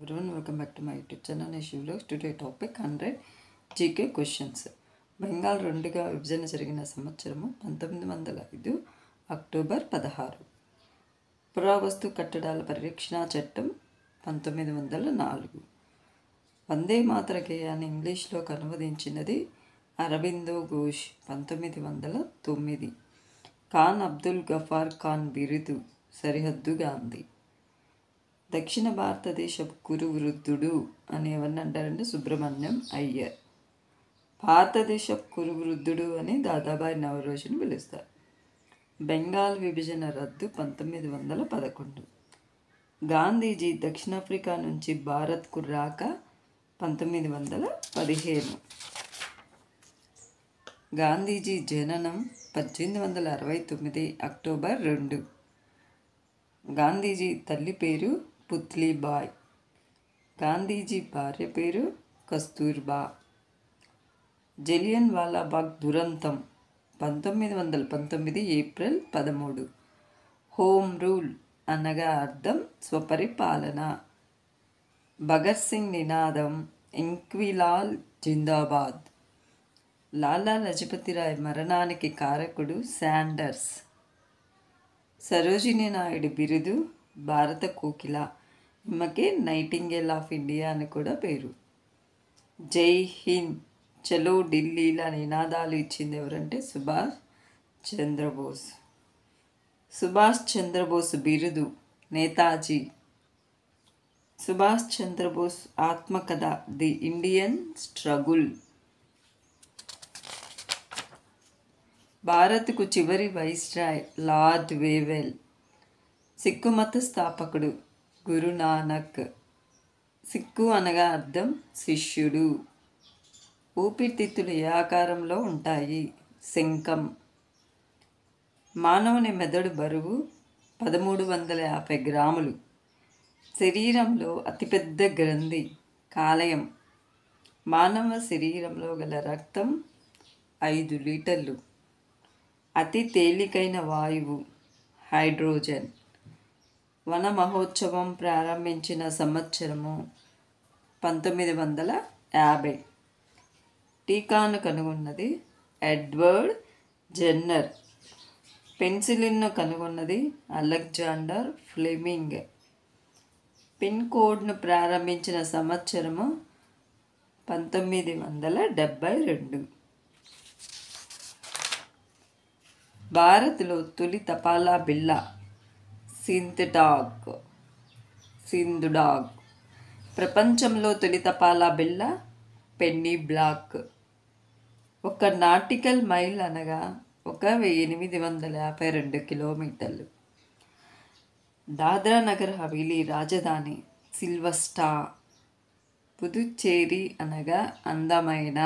Everyone, welcome back to my YouTube channel. నేను Shivalok. Today topic 100 GK questions. Bengal రెండుగా విభజన జరిగిన సంవత్సరము 1905 అక్టోబర్ 16. పురావస్తు కట్టడాల పరిరక్షణ చట్టం 1904. వందే మాతర గేయాన్ని ఇంగ్లీష్లోకి అనువదించినది అరబిందో ఘోష్ 1909. ఖాన్ అబ్దుల్ గఫార్ ఖాన్ బిరుదు సరిహద్దు గాంధీ. దక్షిణ భారతదేశపు కురు వృద్ధుడు అని ఎవరిని అంటారంటే సుబ్రహ్మణ్యం అయ్యర్. భారతదేశపు కురు వృద్ధుడు అని దాదాబాయి నవరోజిని పిలుస్తారు. బెంగాల్ విభజన రద్దు 1911. గాంధీజీ దక్షిణాఫ్రికా నుంచి భారత్కు రాక 1915. గాంధీజీ జననం 1869 అక్టోబర్ 2. గాంధీజీ తల్లి పేరు పుత్లీబాయ్. గాంధీజీ భార్య పేరు కస్తూర్బా. జలియన్ వాలాబాగ్ దురంతం 1919 ఏప్రిల్ 13. హోమ్ రూల్ అనగా అర్థం స్వపరిపాలన. భగత్ సింగ్ నినాదం ఇంక్విలాల్ జిందాబాద్. లాలా లజపతిరాయ్ మరణానికి కారకుడు శాండర్స్. సరోజినీ నాయుడు బిరుదు భారత కోకిల. ఈమెకి నైటింగేల్ ఆఫ్ ఇండియా అని కూడా పేరు. జై హింద్, చలో ఢిల్లీల నినాదాలు ఇచ్చింది ఎవరంటే సుభాష్ చంద్రబోస్. సుభాష్ చంద్రబోస్ బిరుదు నేతాజీ. సుభాష్ చంద్రబోస్ ఆత్మకథ ది ఇండియన్ స్ట్రగుల్. భారత్కు చివరి వైస్రాయ్ లార్డ్ వేవెల్. సిక్కు మత స్థాపకుడు గురునానక్. సిక్కు అనగా అర్థం శిష్యుడు. ఊపిరితిత్తులు ఏ ఆకారంలో ఉంటాయి? శంఖం. మానవుని మెదడు బరువు 1350 గ్రాములు. శరీరంలో అతిపెద్ద గ్రంథి కాలేయం. మానవ శరీరంలో గల రక్తం 5 లీటర్లు. అతి తేలికైన వాయువు హైడ్రోజన్. వన మహోత్సవం ప్రారంభించిన సంవత్సరము 1950. టీకాను కనుగొన్నది ఎడ్వర్డ్ జెన్నర్. పెన్సిలిన్ను కనుగొన్నది అలెగ్జాండర్ ఫ్లెమింగ్. పిన్ కోడ్ను ప్రారంభించిన సంవత్సరము 1972. భారత్లో తొలి తపాలా బిళ్ళ సింధుడాగ్. ప్రపంచంలో తొలి తపాలా బిళ్ళ పెన్నీ బ్లాక్. ఒక నాటికల్ మైల్ అనగా 1852 కిలోమీటర్లు. దాద్రా నగర్ హవేలీ రాజధాని సిల్వస్టా. పుదుచ్చేరి అనగా అందమైన.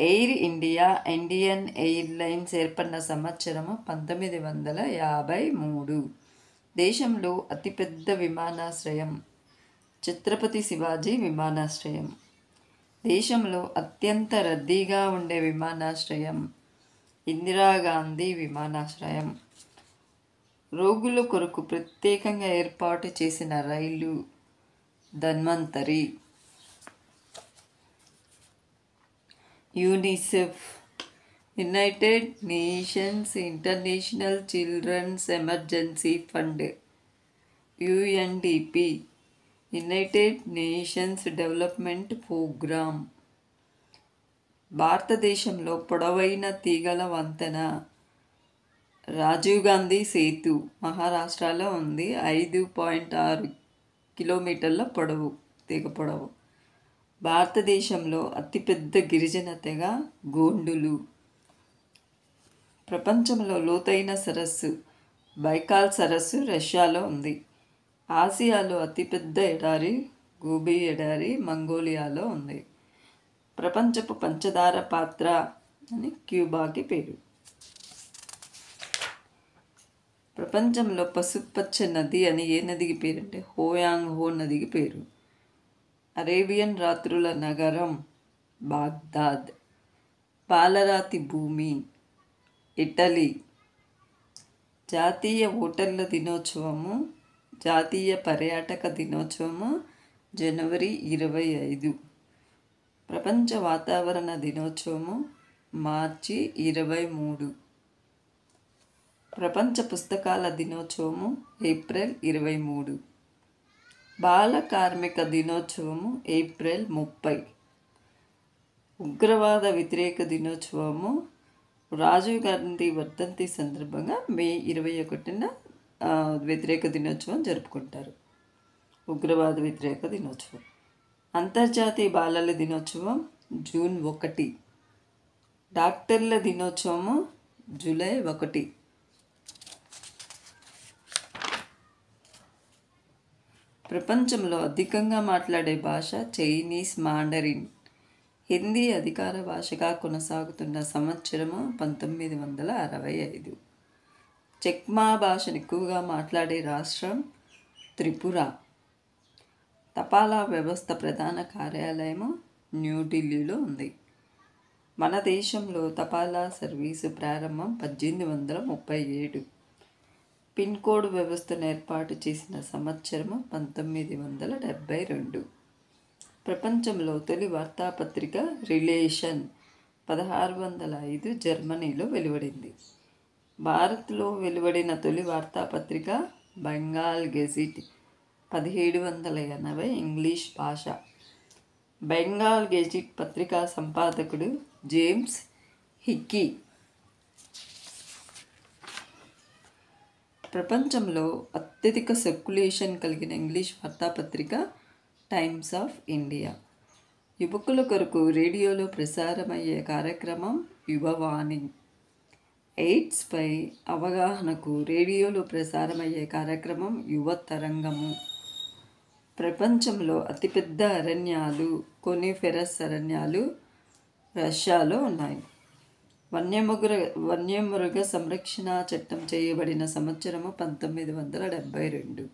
ఎయిర్ ఇండియా, ఇండియన్ ఎయిర్లైన్స్ ఏర్పడిన సంవత్సరము 1953. దేశంలో అతిపెద్ద విమానాశ్రయం ఛత్రపతి శివాజీ విమానాశ్రయం. దేశంలో అత్యంత రద్దీగా ఉండే విమానాశ్రయం ఇందిరాగాంధీ విమానాశ్రయం. రోగుల కొరకు ప్రత్యేకంగా ఏర్పాటు చేసిన రైలు Dhanvantari. UNICEF, United Nations International Children's Emergency Fund. UNDP, United Nations Development Programme. భారతదేశంలో పొడవైన తీగల వంతెన రాజీవ్ గాంధీ సేతు మహారాష్ట్రలో ఉంది. 5.6 కిలోమీటర్ల పొడవు, తీగ పొడవు. భారతదేశంలో అతిపెద్ద గిరిజన తెగ గోండులు. ప్రపంచంలో లోతైన సరస్సు బైకాల్ సరస్సు రష్యాలో ఉంది. ఆసియాలో అతిపెద్ద ఎడారి గోబీ ఎడారి మంగోలియాలో ఉంది. ప్రపంచపు పంచదార పాత్ర అని క్యూబాకి పేరు. ప్రపంచంలో పసుపచ్చ నది అని ఏ నదికి పేరు అంటే హోయాంగ్ హో నదికి పేరు. అరేబియన్ రాత్రుల నగరం బాగ్దాద్. పాలరాతి భూమి ఇటలీ. జాతీయ ఓటర్ల దినోత్సవము జాతీయ పర్యాటక దినోత్సవము జనవరి 25. ప్రపంచ వాతావరణ దినోత్సవము మార్చి 23. ప్రపంచ పుస్తకాల దినోత్సవము ఏప్రిల్ 23. బాల కార్మిక దినోత్సవము ఏప్రిల్ 30. ఉగ్రవాద వ్యతిరేక దినోత్సవము రాజీవ్ గాంధీ వర్ధంతి సందర్భంగా మే 21న వ్యతిరేక దినోత్సవం జరుపుకుంటారు. ఉగ్రవాద వ్యతిరేక దినోత్సవం. అంతర్జాతీయ బాలల దినోత్సవం జూన్ 1. డాక్టర్ల దినోత్సవము జూలై 1. ప్రపంచంలో అధికంగా మాట్లాడే భాష చైనీస్ మాండరిన్. హిందీ అధికార భాషగా కొనసాగుతున్న సంవత్సరము 1965. చెక్మా భాషను ఎక్కువగా మాట్లాడే రాష్ట్రం త్రిపుర. తపాలా వ్యవస్థ ప్రధాన కార్యాలయము న్యూఢిల్లీలో ఉంది. మన దేశంలో తపాలా సర్వీసు ప్రారంభం 1837. పిన్ కోడ్ వ్యవస్థను ఏర్పాటు చేసిన సంవత్సరము 1972. ప్రపంచంలో తొలి వార్తాపత్రిక రిలేషన్ 1605 జర్మనీలో వెలువడింది. భారత్లో వెలువడిన తొలి వార్తాపత్రిక బెంగాల్ గెజిట్ 1780 ఇంగ్లీష్ భాష. బెంగాల్ గెజిట్ పత్రికా సంపాదకుడు జేమ్స్ హిక్కీ. ప్రపంచంలో అత్యధిక సర్క్యులేషన్ కలిగిన ఇంగ్లీష్ వార్తాపత్రిక టైమ్స్ ఆఫ్ ఇండియా. యువకుల కొరకు రేడియోలో ప్రసారమయ్యే కార్యక్రమం యువవాణి. ఎయిడ్స్పై అవగాహనకు రేడియోలో ప్రసారమయ్యే కార్యక్రమం యువ తరంగము. ప్రపంచంలో అతిపెద్ద అరణ్యాలు కోనిఫెరస్ అరణ్యాలు రష్యాలో ఉన్నాయి. వన్యమృగ సంరక్షణ చట్టం చేయబడిన సంవత్సరము 1972.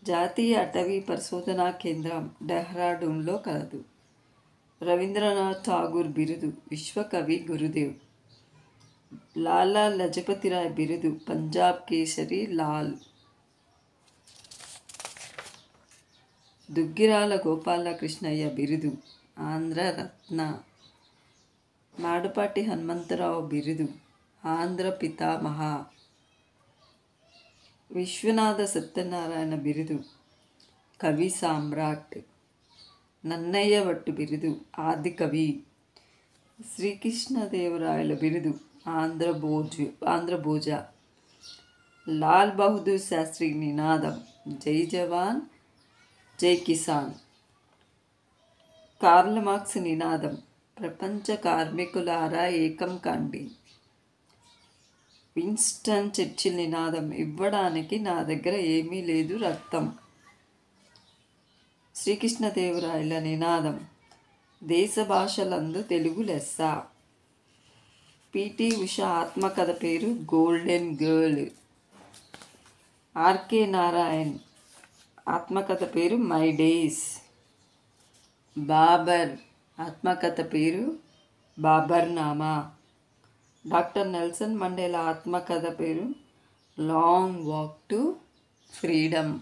జాతీయ అటవీ పరిశోధనా కేంద్రం డెహ్రాడూన్లో కలదు. రవీంద్రనాథ్ ఠాగూర్ బిరుదు విశ్వకవి గురుదేవ్. లాలా లజపతిరాయ్ బిరుదు పంజాబ్ కేసరి లాల్. దుగ్గిరాల గోపాలకృష్ణయ్య బిరుదు ఆంధ్ర రత్న. మాడపాటి హనుమంతరావు బిరుదు ఆంధ్ర పితామహ. విశ్వనాథ సత్యనారాయణ బిరుదు కవి సామ్రాట్. నన్నయ్య వట్టు బిరుదు ఆదికవి. శ్రీకృష్ణదేవరాయల బిరుదు ఆంధ్రభోజ. లాల్ బహదూర్ శాస్త్రి నినాదం జై జవాన్ జై కిసాన్. కార్ల్ మార్క్స్ నినాదం ప్రపంచ కార్మికులారా ఏకం కాండి. విన్స్టన్ చర్చిల్ నినాదం ఇవ్వడానికి నా దగ్గర ఏమీ లేదు రక్తం. శ్రీకృష్ణదేవరాయల నినాదం దేశ భాషలందు తెలుగు లెస్స. పిటి ఉష ఆత్మకథ పేరు గోల్డెన్ గర్ల్. ఆర్కే నారాయణ్ ఆత్మకథ పేరు మై డేస్. బాబర్ ఆత్మకథ పేరు బాబర్నామా. డాక్టర్ నెల్సన్ మండేలా ఆత్మకథ పేరు long walk to freedom.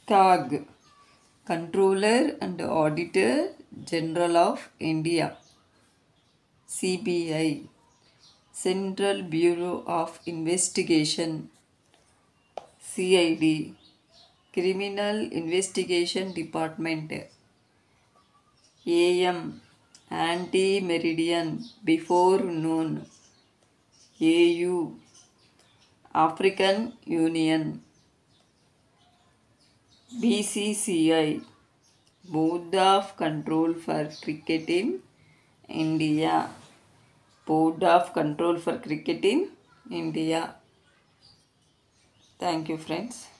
CAG controller and auditor general of India. CBI central bureau of investigation. CID criminal investigation department. AM ante meridian before noon. AU African Union. BCCI Board of Control for Cricket in India. Board of Control for Cricket in India. Thank you, friends.